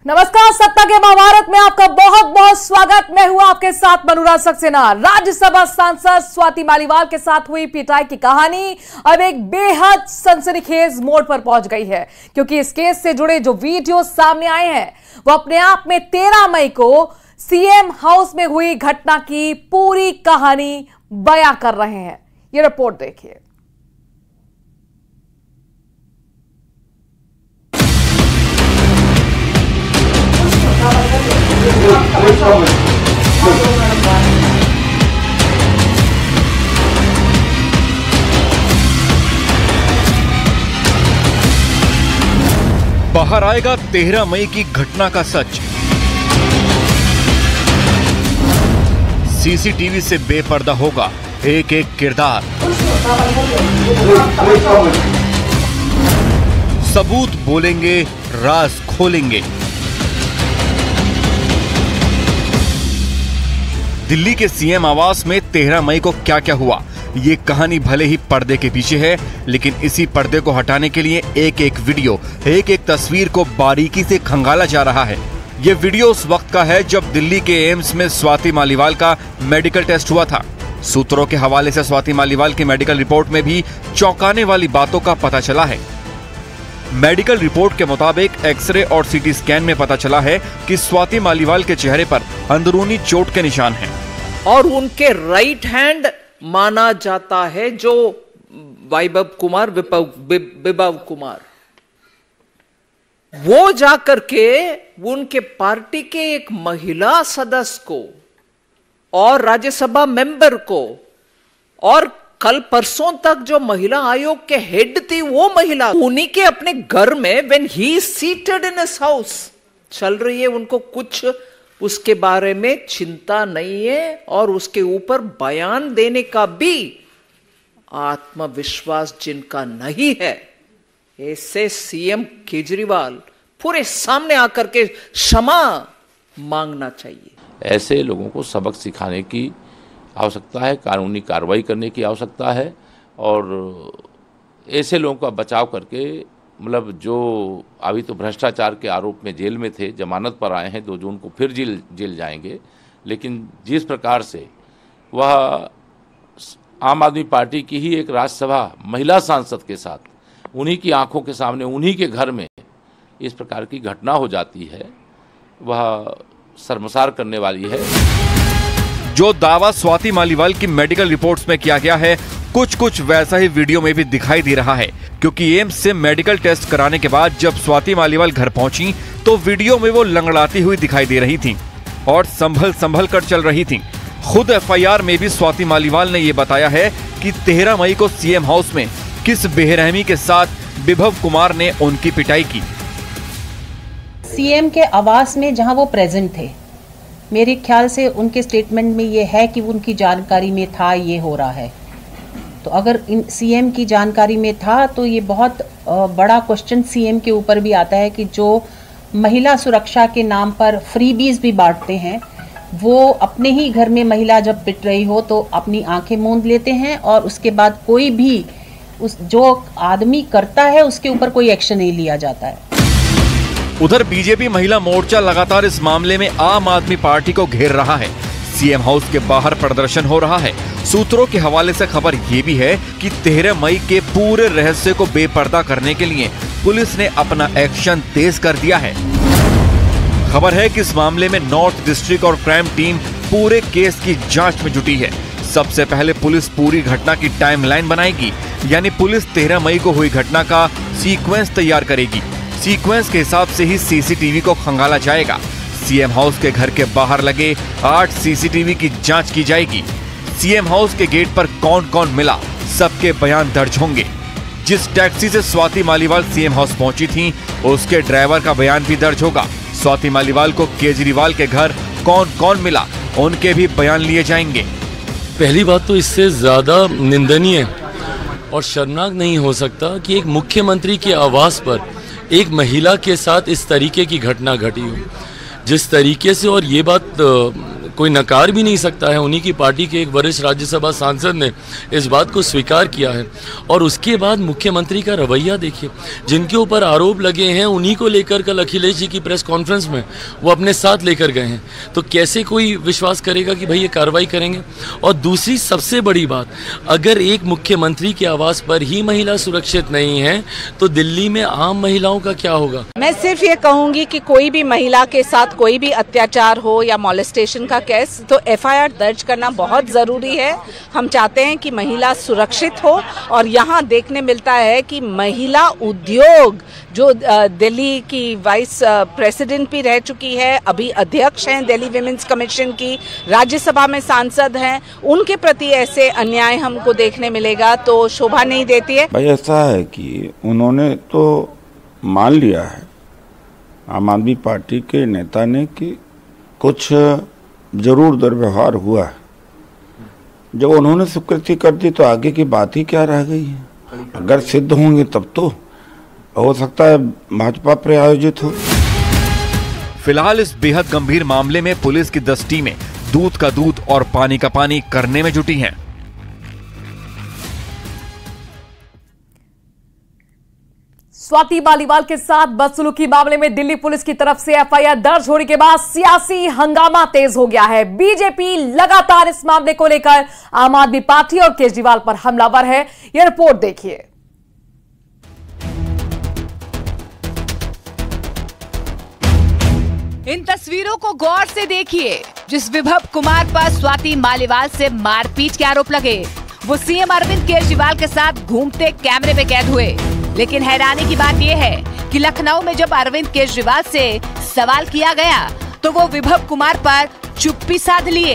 नमस्कार, सत्ता के महाभारत में आपका बहुत बहुत स्वागत। मैं हूं आपके साथ मनोराज सक्सेना। राज्यसभा सांसद स्वाति मालीवाल के साथ हुई पिटाई की कहानी अब एक बेहद सनसनीखेज मोड़ पर पहुंच गई है, क्योंकि इस केस से जुड़े जो वीडियो सामने आए हैं वो अपने आप में 13 मई को सीएम हाउस में हुई घटना की पूरी कहानी बयां कर रहे हैं। ये रिपोर्ट देखिए। बाहर आएगा 13 मई की घटना का सच। सीसीटीवी से बेपर्दा होगा एक एक किरदार। सबूत बोलेंगे, राज खोलेंगे। दिल्ली के सीएम आवास में 13 मई को क्या क्या हुआ, ये कहानी भले ही पर्दे के पीछे है, लेकिन इसी पर्दे को हटाने के लिए एक एक वीडियो, एक एक तस्वीर को बारीकी से खंगाला जा रहा है। ये वीडियो उस वक्त का है जब दिल्ली के एम्स में स्वाति मालीवाल का मेडिकल टेस्ट हुआ था। सूत्रों के हवाले से स्वाति मालीवाल की मेडिकल रिपोर्ट में भी चौंकाने वाली बातों का पता चला है। मेडिकल रिपोर्ट के मुताबिक एक्सरे और सीटी स्कैन में पता चला है कि स्वाति मालीवाल के चेहरे पर अंदरूनी चोट के निशान हैं। और उनके राइट हैंड माना जाता है जो विभव कुमार, वो जाकर के उनके पार्टी के एक महिला सदस्य को और राज्यसभा मेंबर को और कल परसों तक जो महिला आयोग के हेड थी वो महिला, उन्हीं के अपने घर में when he seated in his house चल रही है। उनको कुछ उसके बारे में चिंता नहीं है और उसके ऊपर बयान देने का भी आत्मविश्वास जिनका नहीं है, ऐसे सीएम केजरीवाल पूरे सामने आकर के क्षमा मांगना चाहिए। ऐसे लोगों को सबक सिखाने की आवश्यकता है, कानूनी कार्रवाई करने की आवश्यकता है और ऐसे लोगों का बचाव करके, मतलब जो अभी तो भ्रष्टाचार के आरोप में जेल में थे, जमानत पर आए हैं, 2 जून को फिर जेल जाएंगे, लेकिन जिस प्रकार से वह आम आदमी पार्टी की ही एक राज्यसभा महिला सांसद के साथ उन्हीं की आंखों के सामने उन्हीं के घर में इस प्रकार की घटना हो जाती है, वह शर्मसार करने वाली है। जो दावा स्वाति मालीवाल की मेडिकल रिपोर्ट्स में किया गया है, कुछ वैसा ही वीडियो में भी दिखाई दे रहा है, क्योंकि एम्स से मेडिकल टेस्ट कराने के बाद जब स्वाति मालीवाल घर पहुंची तो वीडियो में वो लंगड़ाती हुई दिखाई दे रही थीं और संभल कर चल रही थीं। खुद एफआईआर में भी स्वाति मालीवाल ने ये बताया है कि 13 मई को सीएम हाउस में किस बेरहमी के साथ विभव कुमार ने उनकी पिटाई की। सीएम के आवास में जहां वो प्रेजेंट थे, मेरे ख्याल से उनके स्टेटमेंट में ये है कि उनकी जानकारी में था ये हो रहा है। तो अगर सीएम की जानकारी में था तो ये बहुत बड़ा क्वेश्चन सीएम के ऊपर भी आता है कि जो महिला सुरक्षा के नाम पर फ्रीबीज भी बांटते हैं, वो अपने ही घर में महिला जब पिट रही हो तो अपनी आंखें मूंद लेते हैं और उसके बाद कोई भी उस जो आदमी करता है उसके ऊपर कोई एक्शन नहीं लिया जाता है। उधर बीजेपी महिला मोर्चा लगातार इस मामले में आम आदमी पार्टी को घेर रहा है। सीएम हाउस के बाहर प्रदर्शन हो रहा है। सूत्रों के हवाले से खबर ये भी है कि 13 मई के पूरे रहस्य को बेपर्दा करने के लिए पुलिस ने अपना एक्शन तेज कर दिया है। खबर है कि इस मामले में नॉर्थ डिस्ट्रिक्ट और क्राइम टीम पूरे केस की जांच में जुटी है। सबसे पहले पुलिस पूरी घटना की टाइमलाइन बनाएगी, यानी पुलिस 13 मई को हुई घटना का सीक्वेंस तैयार करेगी। सीक्वेंस के हिसाब से ही सीसीटीवी को खंगाला जाएगा। सीएम हाउस के घर के बाहर लगे 8 सीसीटीवी की जांच की जाएगी। सीएम हाउस के गेट पर कौन कौन मिला, सबके बयान दर्ज होंगे। जिस टैक्सी से स्वाति मालीवाल सीएम हाउस पहुंची थी, उसके ड्राइवर का बयान भी दर्ज होगा। स्वाति मालीवाल को केजरीवाल के घर कौन कौन मिला, उनके भी बयान लिए जाएंगे। पहली बात तो इससे ज्यादा निंदनीय और शर्मनाक नहीं हो सकता कि एक मुख्यमंत्री के आवास पर एक महिला के साथ इस तरीके की घटना घटी हो। जिस तरीके से, और ये बात कोई नकार भी नहीं सकता है। उन्हीं की पार्टी के एक वरिष्ठ राज्यसभा सांसद ने इस बात को स्वीकार किया है। और उसके बाद मुख्यमंत्री का रवैया देखिए, जिनके ऊपर आरोप लगे हैं उन्हीं को लेकर कल अखिलेश जी की प्रेस कॉन्फ्रेंस में वो अपने साथ लेकर गए हैं। तो कैसे कोई विश्वास करेगा कि भाई ये कार्रवाई करेंगे। और दूसरी सबसे बड़ी बात, अगर एक मुख्यमंत्री के आवास पर ही महिला सुरक्षित नहीं है तो दिल्ली में आम महिलाओं का क्या होगा। मैं सिर्फ ये कहूंगी कि कोई भी महिला के साथ कोई भी अत्याचार हो या मॉलेस्टेशन का केस तो एफआईआर दर्ज करना बहुत जरूरी है। हम चाहते हैं कि महिला सुरक्षित हो। और यहाँ देखने मिलता है कि महिला उद्योग, जो दिल्ली की वाइस प्रेसिडेंट भी रह चुकी है, अभी अध्यक्ष हैं दिल्ली विमेंस कमीशन की, राज्यसभा में सांसद हैं, उनके प्रति ऐसे अन्याय हमको देखने मिलेगा तो शोभा नहीं देती है। भाई ऐसा है कि उन्होंने तो मान लिया है आम आदमी पार्टी के नेता ने कि कुछ जरूर दुर्व्यवहार हुआ है। जब उन्होंने स्वीकृति कर दी तो आगे की बात ही क्या रह गई है। अगर सिद्ध होंगे तब तो हो सकता है भाजपा प्रायोजित हो। फिलहाल इस बेहद गंभीर मामले में पुलिस की 10 टीमें दूध का दूध और पानी का पानी करने में जुटी हैं। स्वाति मालीवाल के साथ बदसलूकी मामले में दिल्ली पुलिस की तरफ से एफआईआर दर्ज होने के बाद सियासी हंगामा तेज हो गया है। बीजेपी लगातार इस मामले को लेकर आम आदमी पार्टी और केजरीवाल पर हमलावर है। यह रिपोर्ट देखिए। इन तस्वीरों को गौर से देखिए, जिस विभव कुमार पर स्वाति मालीवाल से मारपीट के आरोप लगे, वो सीएम अरविंद केजरीवाल के साथ घूमते कैमरे में कैद हुए। लेकिन हैरानी की बात यह है कि लखनऊ में जब अरविंद केजरीवाल से सवाल किया गया तो वो विभव कुमार पर चुप्पी साध लिए।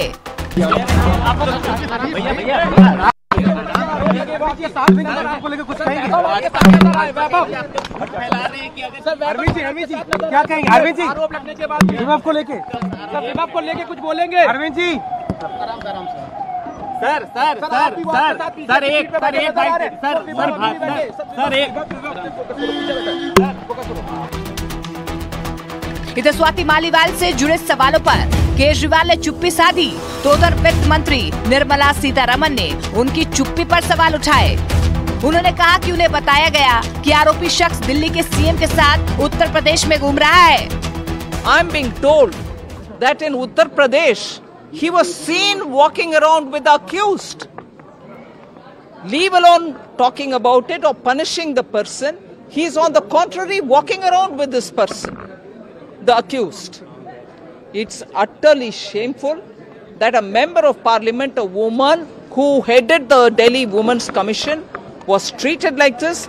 आपको लेकर कुछ कहेंगे? अरविंद जी क्या कहेंगे? अरविंद जी आरोप लगने के बाद विभव को लेके कुछ बोलेंगे? अरविंद जी सर इधर स्वाति मालीवाल से जुड़े सवालों पर केजरीवाल ने चुप्पी साधी तो उधर वित्त मंत्री निर्मला सीतारमण ने उनकी चुप्पी पर सवाल उठाए। उन्होंने कहा कि उन्हें बताया गया कि आरोपी शख्स दिल्ली के सीएम के साथ उत्तर प्रदेश में घूम रहा है। I am being told that in Uttar Pradesh he was seen walking around with the accused. Leave alone talking about it or punishing the person. He is on the contrary walking around with this person, the accused. It's utterly shameful that a member of parliament, a woman who headed the Delhi Women's Commission, was treated like this.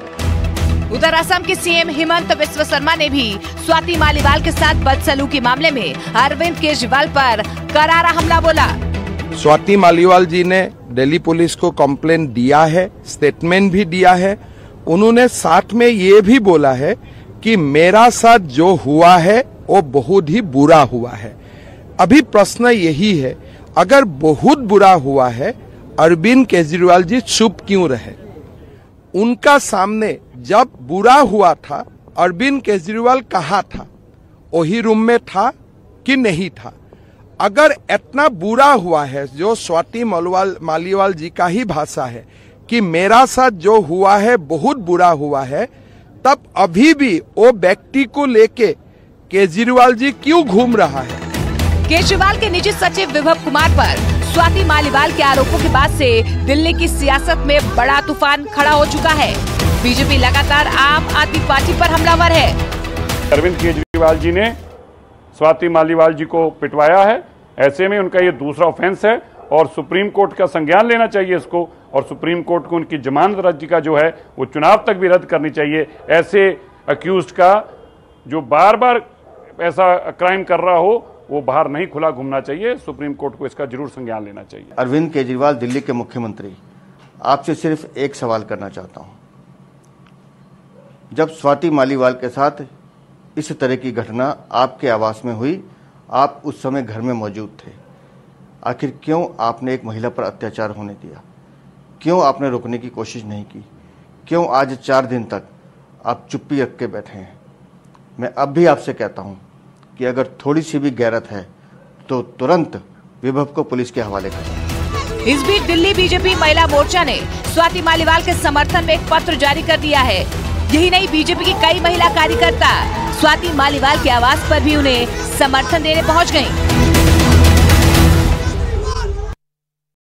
उधर असम के CM Himanta Biswa Sharma ने भी स्वाति मालीवाल के साथ बदसलूकी मामले में अरविंद केजरीवाल पर करारा हमला बोला। स्वाति मालीवाल जी ने दिल्ली पुलिस को कंप्लेंट दिया है, स्टेटमेंट भी दिया है। उन्होंने साथ में ये भी बोला है कि मेरा साथ जो हुआ है वो बहुत ही बुरा हुआ है। अभी प्रश्न यही है, अगर बहुत बुरा हुआ है अरविंद केजरीवाल जी चुप क्यों रहे? उनका सामने जब बुरा हुआ था अरविंद केजरीवाल कहाँ था? वही रूम में था कि नहीं था? अगर इतना बुरा हुआ है, जो स्वाति मालीवाल जी का ही भाषा है कि मेरा साथ जो हुआ है बहुत बुरा हुआ है, तब अभी भी वो व्यक्ति को लेके केजरीवाल जी क्यों घूम रहा है? केजरीवाल के निजी सचिव विभव कुमार पर स्वाति मालीवाल के आरोपों के बाद से दिल्ली की सियासत में बड़ा तूफान खड़ा हो चुका है। बीजेपी लगातार आम आदमी पार्टी पर हमलावर है। अरविंद केजरीवाल जी ने स्वाति मालीवाल जी को पिटवाया है, ऐसे में उनका ये दूसरा ऑफेंस है और सुप्रीम कोर्ट का संज्ञान लेना चाहिए इसको, और सुप्रीम कोर्ट को उनकी जमानत अर्जी का जो है वो चुनाव तक भी रद्द करनी चाहिए। ऐसे अक्यूज्ड का जो बार बार ऐसा क्राइम कर रहा हो वो बाहर नहीं खुला घूमना चाहिए। सुप्रीम कोर्ट को इसका जरूर संज्ञान लेना चाहिए। अरविंद केजरीवाल दिल्ली के मुख्यमंत्री, आपसे सिर्फ एक सवाल करना चाहता हूं। जब स्वाति मालीवाल के साथ इस तरह की घटना आपके आवास में हुई, आप उस समय घर में मौजूद थे। आखिर क्यों आपने एक महिला पर अत्याचार होने दिया? क्यों आपने रोकने की कोशिश नहीं की? क्यों आज 4 दिन तक आप चुप्पी रख के बैठे हैं? मैं अब भी आपसे कहता हूं कि अगर थोड़ी सी भी गैरत है तो तुरंत विभव को पुलिस के हवाले करें। इस बीच दिल्ली बीजेपी महिला मोर्चा ने स्वाति मालीवाल के समर्थन में एक पत्र जारी कर दिया है। यही नहीं, बीजेपी की कई महिला कार्यकर्ता स्वाति मालीवाल के आवास पर भी उन्हें समर्थन देने पहुंच गयी।